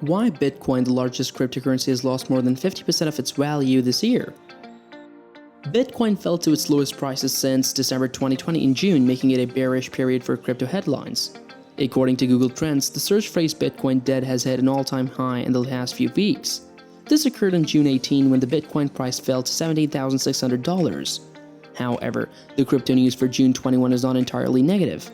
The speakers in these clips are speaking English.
Why Bitcoin, the largest cryptocurrency, has lost more than 50% of its value this year? Bitcoin fell to its lowest prices since December 2020 in June, making it a bearish period for crypto headlines. According to Google Trends, the search phrase Bitcoin dead has hit an all-time high in the last few weeks. This occurred on June 18 when the Bitcoin price fell to $17,600. However, the crypto news for June 21 is not entirely negative.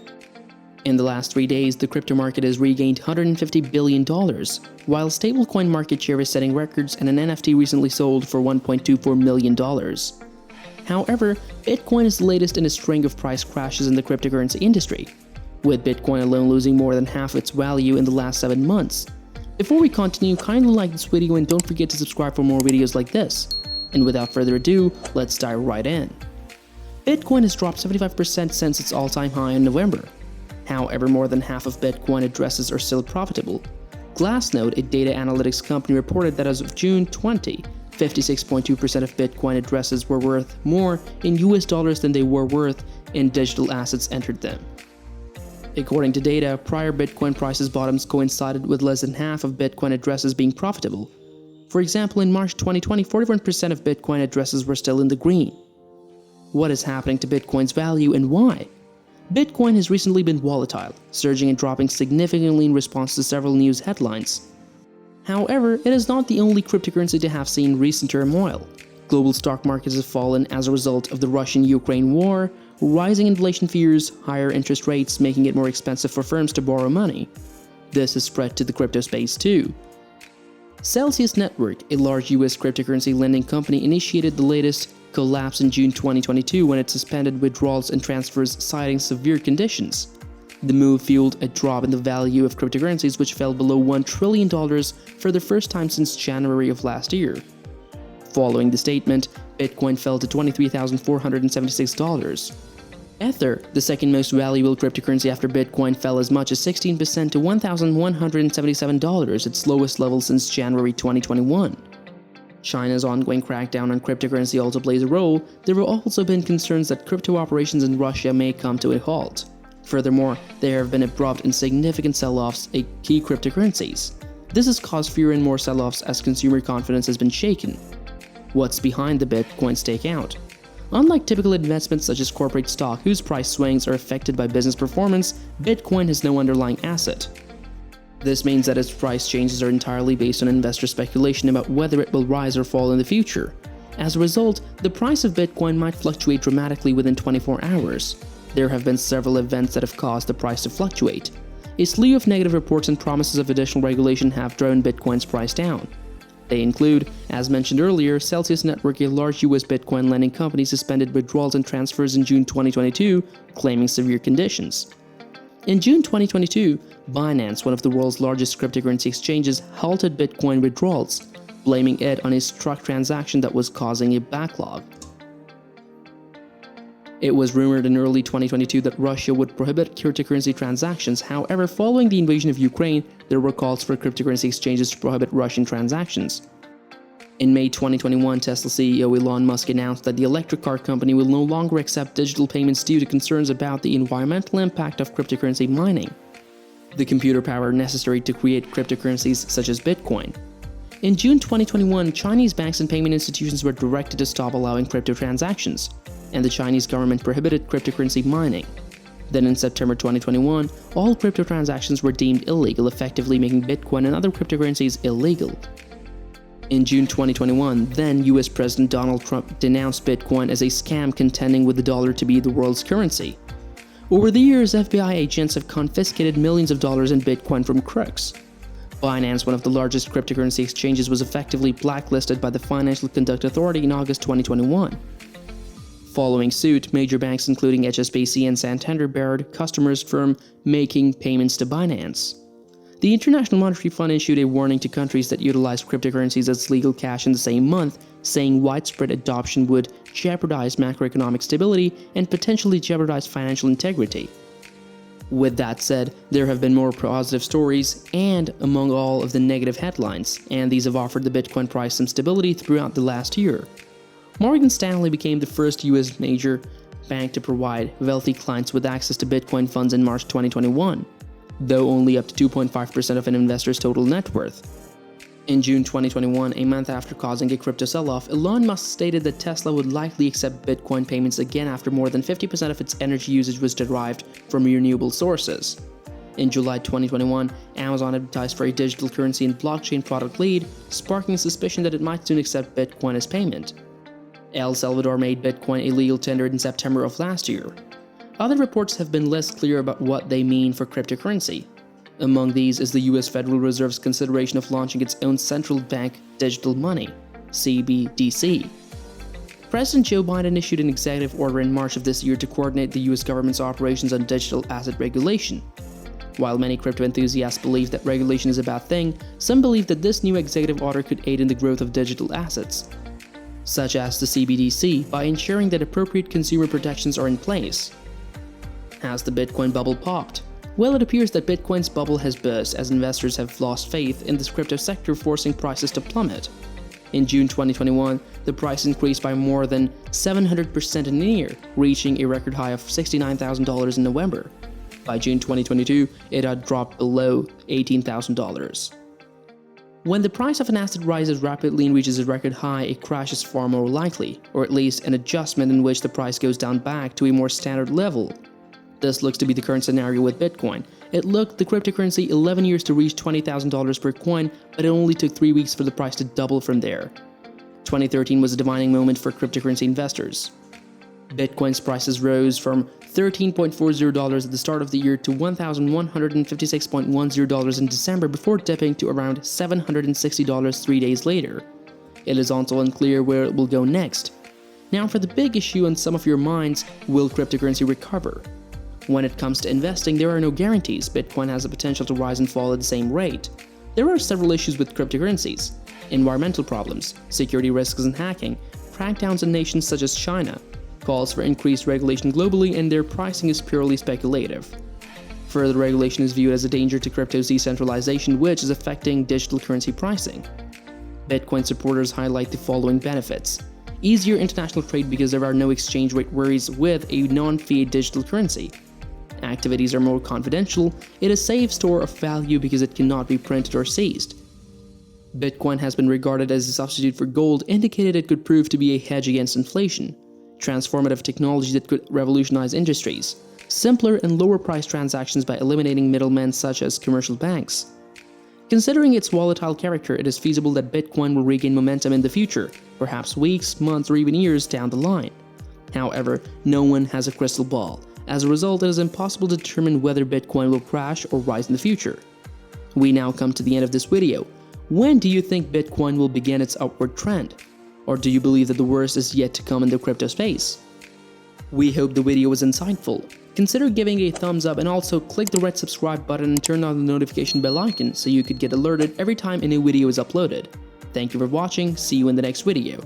In the last 3 days, the crypto market has regained $150 billion, while stablecoin market share is setting records and an NFT recently sold for $1.24 million. However, Bitcoin is the latest in a string of price crashes in the cryptocurrency industry, with Bitcoin alone losing more than half its value in the last 7 months. Before we continue, kindly like this video and don't forget to subscribe for more videos like this. And without further ado, let's dive right in. Bitcoin has dropped 75% since its all-time high in November. However, more than half of Bitcoin addresses are still profitable. Glassnode, a data analytics company, reported that as of June 20, 56.2% of Bitcoin addresses were worth more in US dollars than they were worth in digital assets entered them. According to data, prior Bitcoin prices bottoms coincided with less than half of Bitcoin addresses being profitable. For example, in March 2020, 41% of Bitcoin addresses were still in the green. What is happening to Bitcoin's value and why? Bitcoin has recently been volatile, surging and dropping significantly in response to several news headlines. However, it is not the only cryptocurrency to have seen recent turmoil. Global stock markets have fallen as a result of the Russian-Ukraine war, rising inflation fears, higher interest rates making it more expensive for firms to borrow money. This has spread to the crypto space too. Celsius Network, a large US cryptocurrency lending company, initiated the latest collapse in June 2022 when it suspended withdrawals and transfers citing severe conditions. The move fueled a drop in the value of cryptocurrencies, which fell below $1 trillion for the first time since January of last year. Following the statement, Bitcoin fell to $23,476. Ether, the second most valuable cryptocurrency after Bitcoin, fell as much as 16% to $1,177, its lowest level since January 2021. China's ongoing crackdown on cryptocurrency also plays a role. There have also been concerns that crypto operations in Russia may come to a halt. Furthermore, there have been abrupt and significant sell-offs in key cryptocurrencies. This has caused fewer and more sell-offs as consumer confidence has been shaken. What's behind the Bitcoin stakeout? Unlike typical investments such as corporate stock, whose price swings are affected by business performance, Bitcoin has no underlying asset. This means that its price changes are entirely based on investor speculation about whether it will rise or fall in the future. As a result, the price of Bitcoin might fluctuate dramatically within 24 hours. There have been several events that have caused the price to fluctuate. A slew of negative reports and promises of additional regulation have driven Bitcoin's price down. They include, as mentioned earlier, Celsius Network, a large US Bitcoin lending company, suspended withdrawals and transfers in June 2022, claiming severe conditions. In June 2022, Binance, one of the world's largest cryptocurrency exchanges, halted Bitcoin withdrawals, blaming it on a struck transaction that was causing a backlog. It was rumored in early 2022 that Russia would prohibit cryptocurrency transactions. However, following the invasion of Ukraine, there were calls for cryptocurrency exchanges to prohibit Russian transactions. In May 2021, Tesla CEO Elon Musk announced that the electric car company will no longer accept digital payments due to concerns about the environmental impact of cryptocurrency mining, the computer power necessary to create cryptocurrencies such as Bitcoin. In June 2021, Chinese banks and payment institutions were directed to stop allowing crypto transactions, and the Chinese government prohibited cryptocurrency mining. Then in September 2021, all crypto transactions were deemed illegal, effectively making Bitcoin and other cryptocurrencies illegal. In June 2021, then US President Donald Trump denounced Bitcoin as a scam, contending with the dollar to be the world's currency. Over the years, FBI agents have confiscated millions of dollars in Bitcoin from crooks. Binance, one of the largest cryptocurrency exchanges, was effectively blacklisted by the Financial Conduct Authority in August 2021. Following suit, major banks including HSBC and Santander barred customers from making payments to Binance. The International Monetary Fund issued a warning to countries that utilize cryptocurrencies as legal cash in the same month, saying widespread adoption would jeopardize macroeconomic stability and potentially jeopardize financial integrity. With that said, there have been more positive stories and among all of the negative headlines, and these have offered the Bitcoin price some stability throughout the last year. Morgan Stanley became the first US major bank to provide wealthy clients with access to Bitcoin funds in March 2021. though only up to 2.5% of an investor's total net worth. In June 2021, a month after causing a crypto sell-off, Elon Musk stated that Tesla would likely accept Bitcoin payments again after more than 50% of its energy usage was derived from renewable sources. In July 2021, Amazon advertised for a digital currency and blockchain product lead, sparking suspicion that it might soon accept Bitcoin as payment. El Salvador made Bitcoin a legal tender in September of last year. Other reports have been less clear about what they mean for cryptocurrency. Among these is the US Federal Reserve's consideration of launching its own central bank digital money, CBDC. President Joe Biden issued an executive order in March of this year to coordinate the US government's operations on digital asset regulation. While many crypto enthusiasts believe that regulation is a bad thing, some believe that this new executive order could aid in the growth of digital assets, such as the CBDC, by ensuring that appropriate consumer protections are in place. Has the Bitcoin bubble popped? Well, it appears that Bitcoin's bubble has burst as investors have lost faith in this crypto sector, forcing prices to plummet. In June 2021, the price increased by more than 700% in a year, reaching a record high of $69,000 in November. By June 2022, it had dropped below $18,000. When the price of an asset rises rapidly and reaches a record high, a crash is far more likely, or at least an adjustment in which the price goes down back to a more standard level. This looks to be the current scenario with Bitcoin. It took the cryptocurrency 11 years to reach $20,000 per coin, but it only took 3 weeks for the price to double from there. 2013 was a defining moment for cryptocurrency investors. Bitcoin's prices rose from $13.40 at the start of the year to $1,156.10 in December before dipping to around $760 3 days later. It is also unclear where it will go next. Now for the big issue on some of your minds, will cryptocurrency recover? When it comes to investing, there are no guarantees. Bitcoin has the potential to rise and fall at the same rate. There are several issues with cryptocurrencies: environmental problems, security risks and hacking, crackdowns in nations such as China, calls for increased regulation globally, and their pricing is purely speculative. Further regulation is viewed as a danger to crypto's decentralization, which is affecting digital currency pricing. Bitcoin supporters highlight the following benefits: easier international trade because there are no exchange rate worries with a non-fiat digital currency. Activities are more confidential. It is a safe store of value because it cannot be printed or seized. Bitcoin has been regarded as a substitute for gold, indicated it could prove to be a hedge against inflation. Transformative technology that could revolutionize industries. Simpler and lower price transactions by eliminating middlemen such as commercial banks. Considering its volatile character, it is feasible that Bitcoin will regain momentum in the future, perhaps weeks, months, or even years down the line. However, no one has a crystal ball. As a result, it is impossible to determine whether Bitcoin will crash or rise in the future. We now come to the end of this video. When do you think Bitcoin will begin its upward trend? Or do you believe that the worst is yet to come in the crypto space? We hope the video was insightful. Consider giving a thumbs up and also click the red subscribe button and turn on the notification bell icon so you could get alerted every time a new video is uploaded. Thank you for watching. See you in the next video.